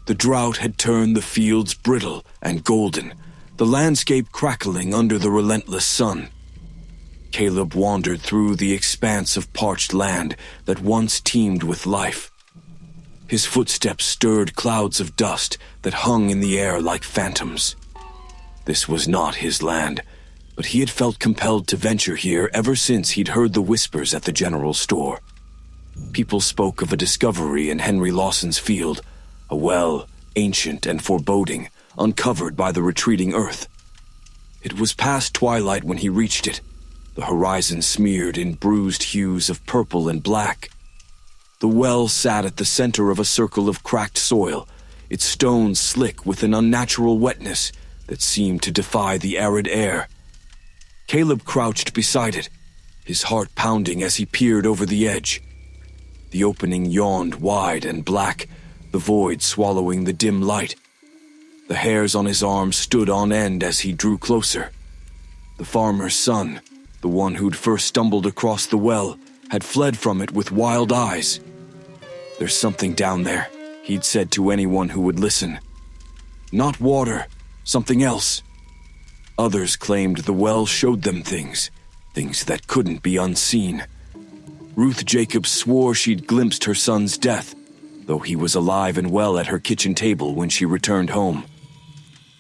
The drought had turned the fields brittle and golden, the landscape crackling under the relentless sun. Caleb wandered through the expanse of parched land that once teemed with life. His footsteps stirred clouds of dust that hung in the air like phantoms. This was not his land, but he had felt compelled to venture here ever since he'd heard the whispers at the general store. People spoke of a discovery in Henry Lawson's field, a well, ancient and foreboding, uncovered by the retreating earth. It was past twilight when he reached it, the horizon smeared in bruised hues of purple and black. The well sat at the center of a circle of cracked soil, its stones slick with an unnatural wetness that seemed to defy the arid air. Caleb crouched beside it, his heart pounding as he peered over the edge. The opening yawned wide and black, the void swallowing the dim light. The hairs on his arms stood on end as he drew closer. The farmer's son, the one who'd first stumbled across the well, had fled from it with wild eyes. "There's something down there," he'd said to anyone who would listen. "Not water, something else." Others claimed the well showed them things that couldn't be unseen. Ruth Jacobs swore she'd glimpsed her son's death, though he was alive and well at her kitchen table when she returned home.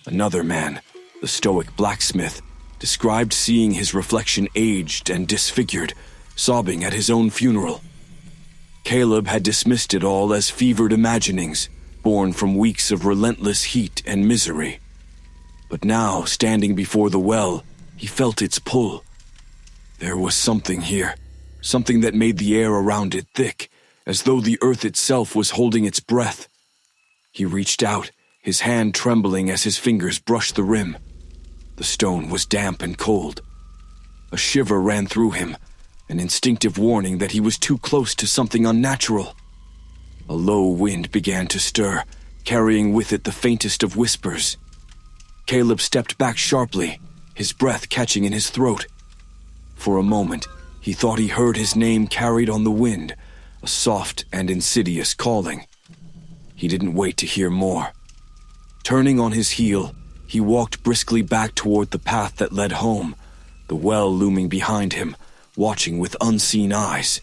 Another man, the stoic blacksmith, described seeing his reflection aged and disfigured, sobbing at his own funeral. Caleb had dismissed it all as fevered imaginings, born from weeks of relentless heat and misery. But now, standing before the well, he felt its pull. There was something here, something that made the air around it thick, as though the earth itself was holding its breath. He reached out, his hand trembling as his fingers brushed the rim. The stone was damp and cold. A shiver ran through him, an instinctive warning that he was too close to something unnatural. A low wind began to stir, carrying with it the faintest of whispers. Caleb stepped back sharply, his breath catching in his throat. For a moment, he thought he heard his name carried on the wind, a soft and insidious calling. He didn't wait to hear more. Turning on his heel, he walked briskly back toward the path that led home, the well looming behind him, watching with unseen eyes.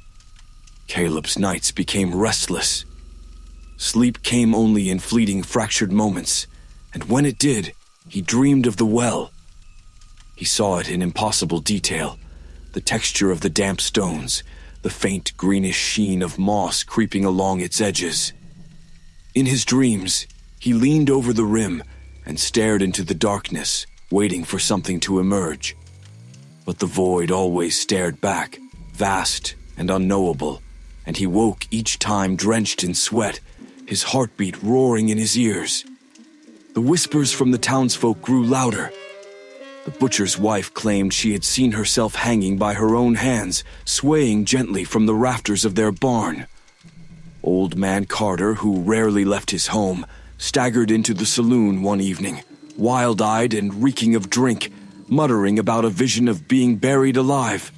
Caleb's nights became restless. Sleep came only in fleeting fractured moments, and when it did, he dreamed of the well. He saw it in impossible detail, the texture of the damp stones, the faint greenish sheen of moss creeping along its edges. In his dreams, he leaned over the rim and stared into the darkness, waiting for something to emerge. But the void always stared back, vast and unknowable, and he woke each time drenched in sweat, his heartbeat roaring in his ears. The whispers from the townsfolk grew louder. The butcher's wife claimed she had seen herself hanging by her own hands, swaying gently from the rafters of their barn. Old man Carter, who rarely left his home, staggered into the saloon one evening, wild-eyed and reeking of drink, muttering about a vision of being buried alive.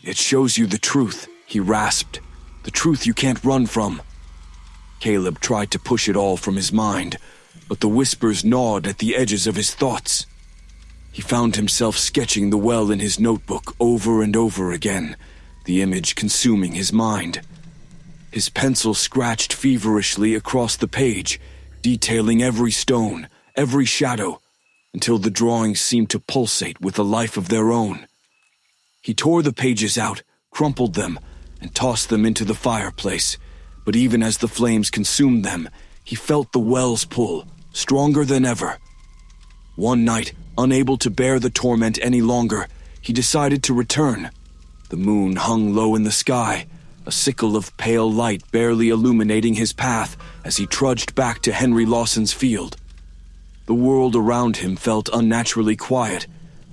"It shows you the truth," he rasped, "the truth you can't run from." Caleb tried to push it all from his mind, but the whispers gnawed at the edges of his thoughts. He found himself sketching the well in his notebook over and over again, the image consuming his mind. His pencil scratched feverishly across the page, detailing every stone, every shadow, until the drawings seemed to pulsate with a life of their own. He tore the pages out, crumpled them, and tossed them into the fireplace, but even as the flames consumed them, he felt the well's pull, stronger than ever. One night, unable to bear the torment any longer, he decided to return. The moon hung low in the sky, a sickle of pale light barely illuminating his path as he trudged back to Henry Lawson's field. The world around him felt unnaturally quiet,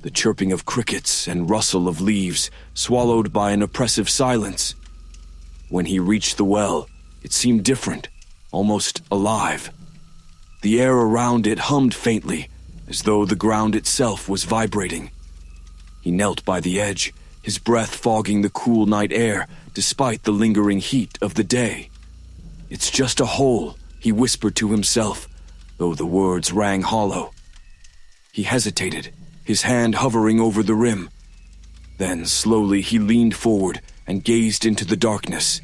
the chirping of crickets and rustle of leaves swallowed by an oppressive silence. When he reached the well, it seemed different, almost alive. The air around it hummed faintly, as though the ground itself was vibrating. He knelt by the edge, his breath fogging the cool night air despite the lingering heat of the day. "It's just a hole," he whispered to himself, though the words rang hollow. He hesitated, his hand hovering over the rim. Then, slowly, he leaned forward and gazed into the darkness.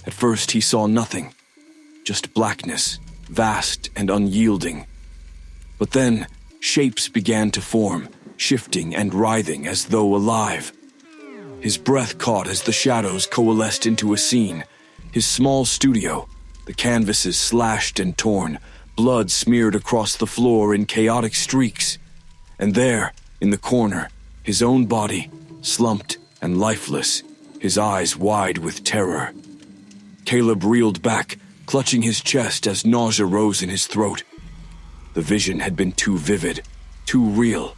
At first, he saw nothing, just blackness, vast and unyielding. But then, shapes began to form, shifting and writhing as though alive. His breath caught as the shadows coalesced into a scene. His small studio, the canvases slashed and torn, blood smeared across the floor in chaotic streaks. And there, in the corner, his own body, slumped and lifeless, his eyes wide with terror. Caleb reeled back, clutching his chest as nausea rose in his throat. The vision had been too vivid, too real.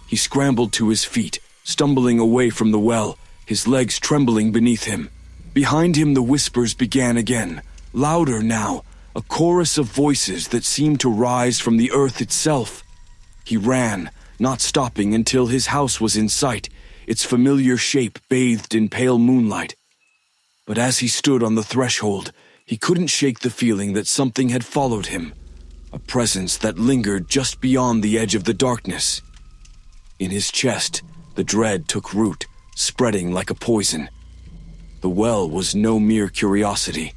He scrambled to his feet, stumbling away from the well, his legs trembling beneath him. Behind him the whispers began again, louder now, a chorus of voices that seemed to rise from the earth itself. He ran, not stopping until his house was in sight, its familiar shape bathed in pale moonlight. But as he stood on the threshold, he couldn't shake the feeling that something had followed him, a presence that lingered just beyond the edge of the darkness. In his chest, the dread took root, spreading like a poison. The well was no mere curiosity.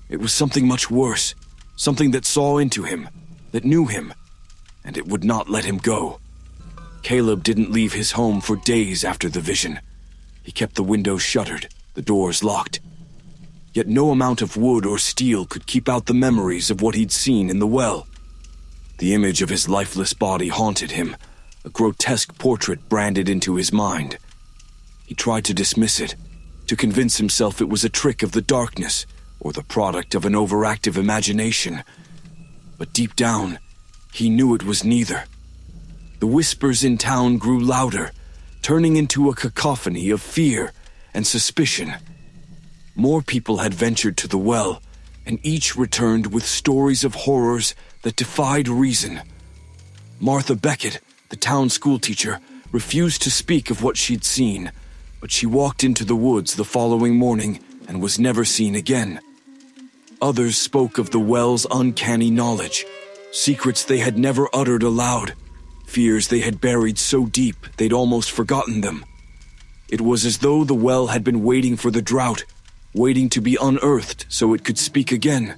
It was something much worse, something that saw into him, that knew him, and it would not let him go. Caleb didn't leave his home for days after the vision. He kept the windows shuttered, the doors locked. Yet no amount of wood or steel could keep out the memories of what he'd seen in the well. The image of his lifeless body haunted him, a grotesque portrait branded into his mind. He tried to dismiss it, to convince himself it was a trick of the darkness or the product of an overactive imagination. But deep down, he knew it was neither. The whispers in town grew louder, turning into a cacophony of fear and suspicion. More people had ventured to the well, and each returned with stories of horrors that defied reason. Martha Beckett, the town schoolteacher, refused to speak of what she'd seen, but she walked into the woods the following morning and was never seen again. Others spoke of the well's uncanny knowledge, secrets they had never uttered aloud, fears they had buried so deep they'd almost forgotten them. It was as though the well had been waiting for the drought, waiting to be unearthed so it could speak again.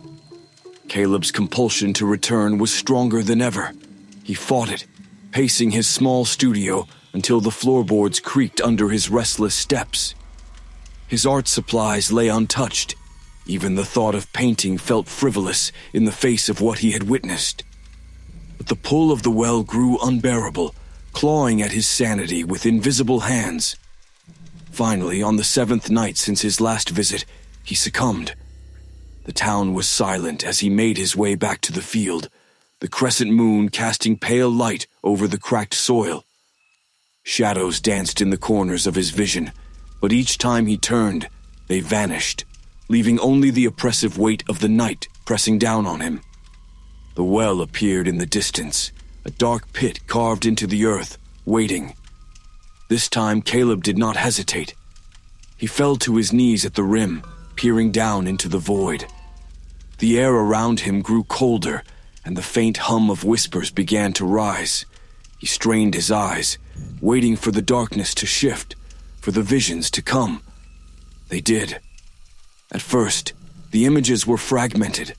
Caleb's compulsion to return was stronger than ever. He fought it, pacing his small studio until the floorboards creaked under his restless steps. His art supplies lay untouched. Even the thought of painting felt frivolous in the face of what he had witnessed. But the pull of the well grew unbearable, clawing at his sanity with invisible hands. Finally, on the 7th night since his last visit, he succumbed. The town was silent as he made his way back to the field, the crescent moon casting pale light over the cracked soil. Shadows danced in the corners of his vision, but each time he turned, they vanished, leaving only the oppressive weight of the night pressing down on him. The well appeared in the distance, a dark pit carved into the earth, waiting. This time Caleb did not hesitate. He fell to his knees at the rim, peering down into the void. The air around him grew colder, and the faint hum of whispers began to rise. He strained his eyes, waiting for the darkness to shift, for the visions to come. They did. At first, the images were fragmented,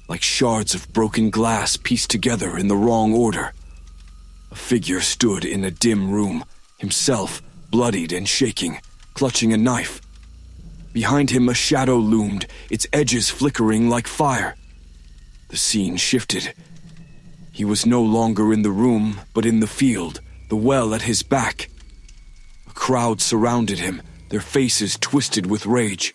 like shards of broken glass pieced together in the wrong order. A figure stood in a dim room, himself bloodied and shaking, clutching a knife. Behind him a shadow loomed, its edges flickering like fire. The scene shifted. He was no longer in the room, but in the field, the well at his back. A crowd surrounded him, their faces twisted with rage.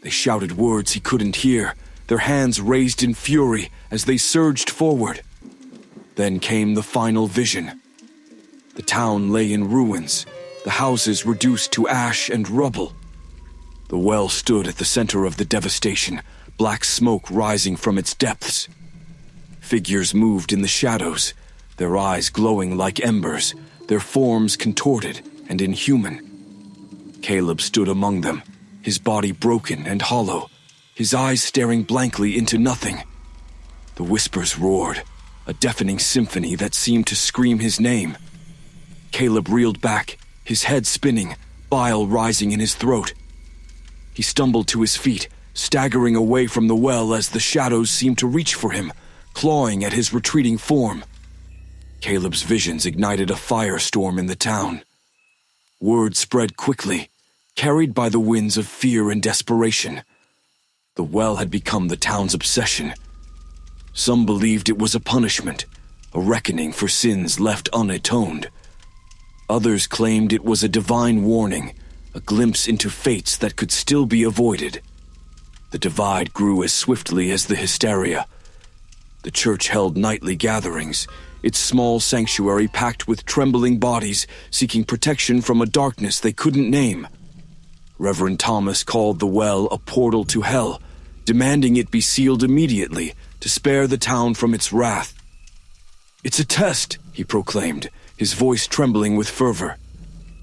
They shouted words he couldn't hear, their hands raised in fury as they surged forward. Then came the final vision. The town lay in ruins, the houses reduced to ash and rubble. The well stood at the center of the devastation, black smoke rising from its depths. Figures moved in the shadows, their eyes glowing like embers, their forms contorted and inhuman. Caleb stood among them, his body broken and hollow, his eyes staring blankly into nothing. The whispers roared, a deafening symphony that seemed to scream his name. Caleb reeled back, his head spinning, bile rising in his throat. He stumbled to his feet, staggering away from the well as the shadows seemed to reach for him, clawing at his retreating form. Caleb's visions ignited a firestorm in the town. Word spread quickly, carried by the winds of fear and desperation. The well had become the town's obsession. Some believed it was a punishment, a reckoning for sins left unatoned. Others claimed it was a divine warning, a glimpse into fates that could still be avoided. The divide grew as swiftly as the hysteria. The church held nightly gatherings, its small sanctuary packed with trembling bodies seeking protection from a darkness they couldn't name. Reverend Thomas called the well a portal to hell, demanding it be sealed immediately to spare the town from its wrath. "It's a test," he proclaimed, his voice trembling with fervor.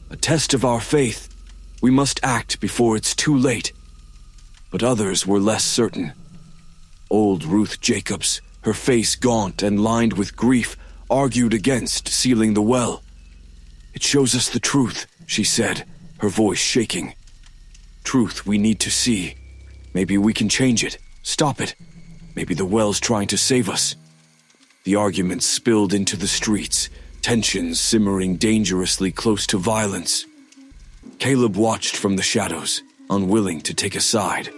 "A test of our faith. We must act before it's too late." But others were less certain. Old Ruth Jacobs, her face gaunt and lined with grief, argued against sealing the well. "It shows us the truth," she said, her voice shaking. "Truth we need to see. Maybe we can change it, stop it. Maybe the well's trying to save us." The arguments spilled into the streets, tensions simmering dangerously close to violence. Caleb watched from the shadows, unwilling to take a side.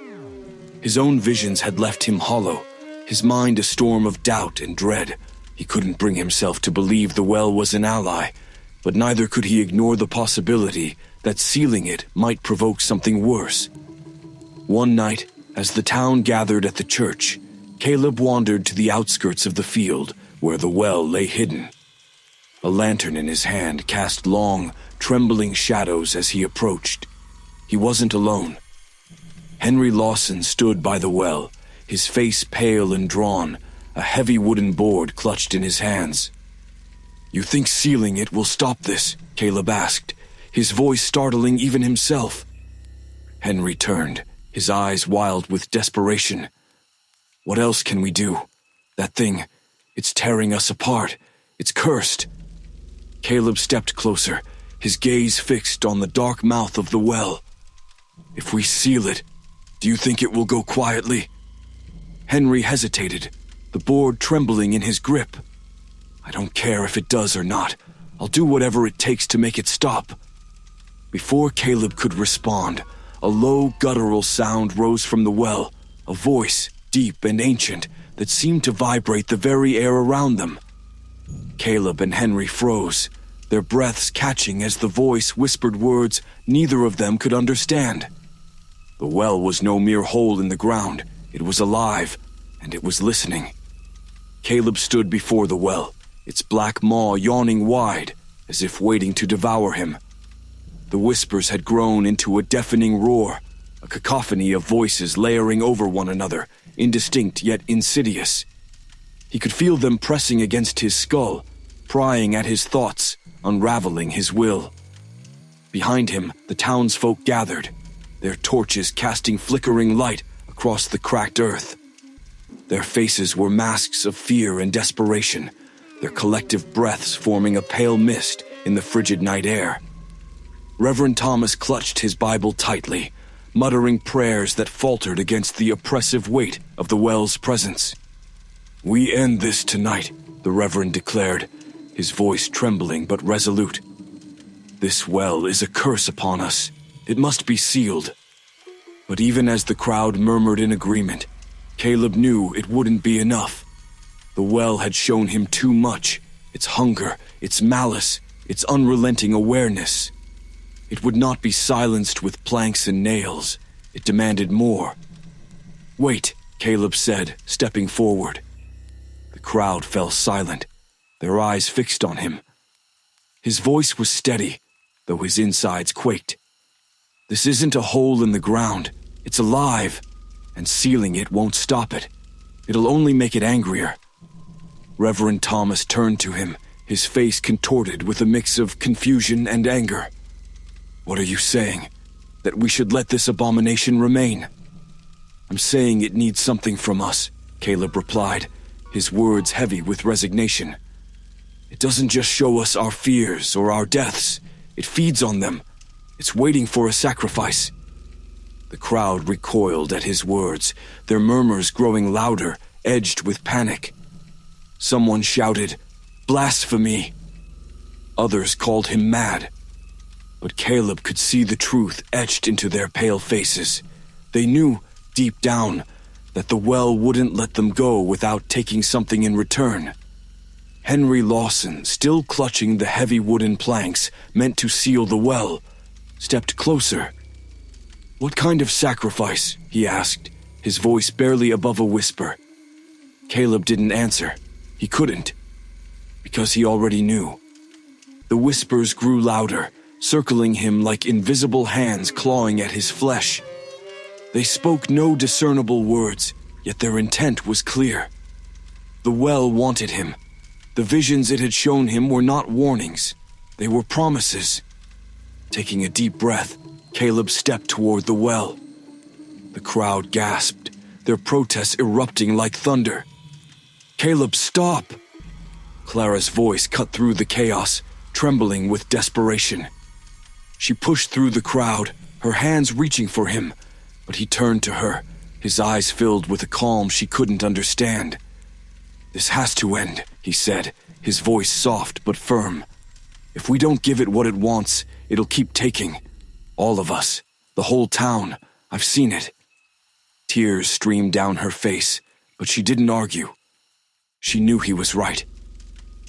His own visions had left him hollow, his mind a storm of doubt and dread. He couldn't bring himself to believe the well was an ally, but neither could he ignore the possibility that sealing it might provoke something worse. One night, as the town gathered at the church, Caleb wandered to the outskirts of the field where the well lay hidden. A lantern in his hand cast long, trembling shadows as he approached. He wasn't alone. Henry Lawson stood by the well, his face pale and drawn, a heavy wooden board clutched in his hands. "You think sealing it will stop this?" Caleb asked, his voice startling even himself. Henry turned, his eyes wild with desperation. "What else can we do? That thing, it's tearing us apart. It's cursed." Caleb stepped closer, his gaze fixed on the dark mouth of the well. "If we seal it, do you think it will go quietly?" Henry hesitated, the board trembling in his grip. "I don't care if it does or not. I'll do whatever it takes to make it stop." Before Caleb could respond, a low, guttural sound rose from the well, a voice, deep and ancient, that seemed to vibrate the very air around them. Caleb and Henry froze, their breaths catching as the voice whispered words neither of them could understand. The well was no mere hole in the ground. It was alive, and it was listening. Caleb stood before the well, its black maw yawning wide, as if waiting to devour him. The whispers had grown into a deafening roar, a cacophony of voices layering over one another, indistinct yet insidious. He could feel them pressing against his skull, prying at his thoughts, unraveling his will. Behind him, the townsfolk gathered, their torches casting flickering light across the cracked earth. Their faces were masks of fear and desperation, their collective breaths forming a pale mist in the frigid night air. Reverend Thomas clutched his Bible tightly, muttering prayers that faltered against the oppressive weight of the well's presence. "We end this tonight," the Reverend declared, his voice trembling but resolute. "This well is a curse upon us. It must be sealed." But even as the crowd murmured in agreement, Caleb knew it wouldn't be enough. The well had shown him too much, its hunger, its malice, its unrelenting awareness. It would not be silenced with planks and nails. It demanded more. "Wait," Caleb said, stepping forward. The crowd fell silent, their eyes fixed on him. His voice was steady, though his insides quaked. "This isn't a hole in the ground. It's alive, and sealing it won't stop it. It'll only make it angrier." Reverend Thomas turned to him, his face contorted with a mix of confusion and anger. "What are you saying? That we should let this abomination remain?" I'm saying it needs something from us, Caleb replied, his words heavy with resignation. It doesn't just show us our fears or our deaths. It feeds on them. It's waiting for a sacrifice. The crowd recoiled at his words, their murmurs growing louder, edged with panic. Someone shouted, "Blasphemy!" Others called him mad. But Caleb could see the truth etched into their pale faces. They knew, deep down, that the well wouldn't let them go without taking something in return. Henry Lawson, still clutching the heavy wooden planks meant to seal the well, stepped closer. "What kind of sacrifice?" he asked, his voice barely above a whisper. Caleb didn't answer. He couldn't, because he already knew. The whispers grew louder, circling him like invisible hands clawing at his flesh. They spoke no discernible words, yet their intent was clear. The well wanted him. The visions it had shown him were not warnings. They were promises. Taking a deep breath, Caleb stepped toward the well. The crowd gasped, their protests erupting like thunder. "Caleb, stop!" Clara's voice cut through the chaos, trembling with desperation. She pushed through the crowd, her hands reaching for him, but he turned to her, his eyes filled with a calm she couldn't understand. "This has to end," he said, his voice soft but firm. "If we don't give it what it wants, it'll keep taking. All of us, the whole town. I've seen it." Tears streamed down her face, but she didn't argue. She knew he was right.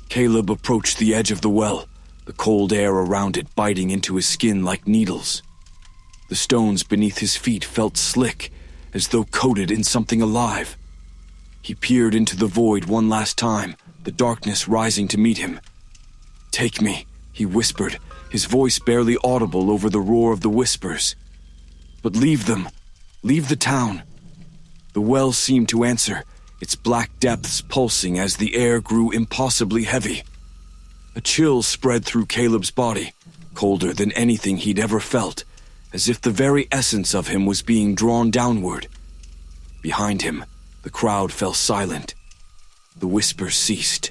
Caleb approached the edge of the well, the cold air around it biting into his skin like needles. The stones beneath his feet felt slick, as though coated in something alive. He peered into the void one last time, the darkness rising to meet him. "Take me," he whispered, his voice barely audible over the roar of the whispers. "But leave them. Leave the town." The well seemed to answer, its black depths pulsing as the air grew impossibly heavy. A chill spread through Caleb's body, colder than anything he'd ever felt, as if the very essence of him was being drawn downward. Behind him, the crowd fell silent. The whispers ceased.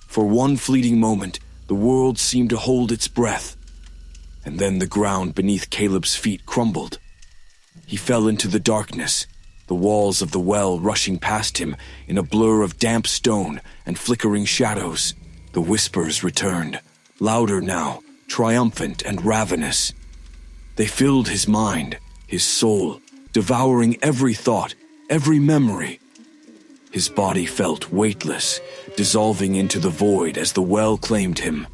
For one fleeting moment, the world seemed to hold its breath, and then the ground beneath Caleb's feet crumbled. He fell into the darkness, the walls of the well rushing past him in a blur of damp stone and flickering shadows. The whispers returned, louder now, triumphant and ravenous. They filled his mind, his soul, devouring every thought, every memory. His body felt weightless, dissolving into the void as the well claimed him.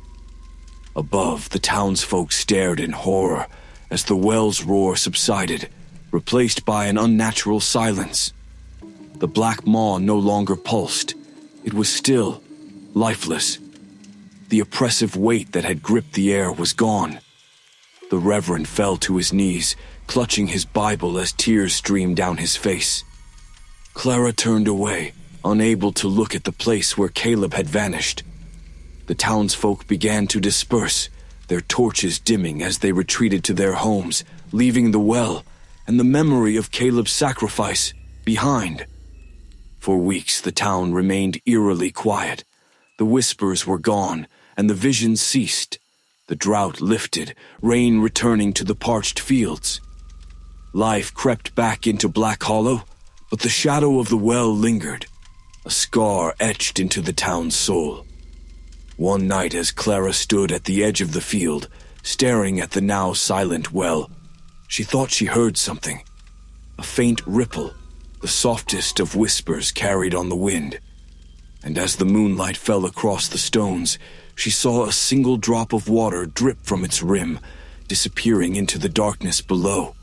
Above, the townsfolk stared in horror as the well's roar subsided, replaced by an unnatural silence. The black maw no longer pulsed. It was still, lifeless. The oppressive weight that had gripped the air was gone. The Reverend fell to his knees, clutching his Bible as tears streamed down his face. Clara turned away, unable to look at the place where Caleb had vanished. The townsfolk began to disperse, their torches dimming as they retreated to their homes, leaving the well and the memory of Caleb's sacrifice behind. For weeks the town remained eerily quiet. The whispers were gone, and the visions ceased. The drought lifted, rain returning to the parched fields. Life crept back into Black Hollow, but the shadow of the well lingered, a scar etched into the town's soul. One night as Clara stood at the edge of the field, staring at the now silent well, she thought she heard something. A faint ripple, the softest of whispers carried on the wind. And as the moonlight fell across the stones, she saw a single drop of water drip from its rim, disappearing into the darkness below.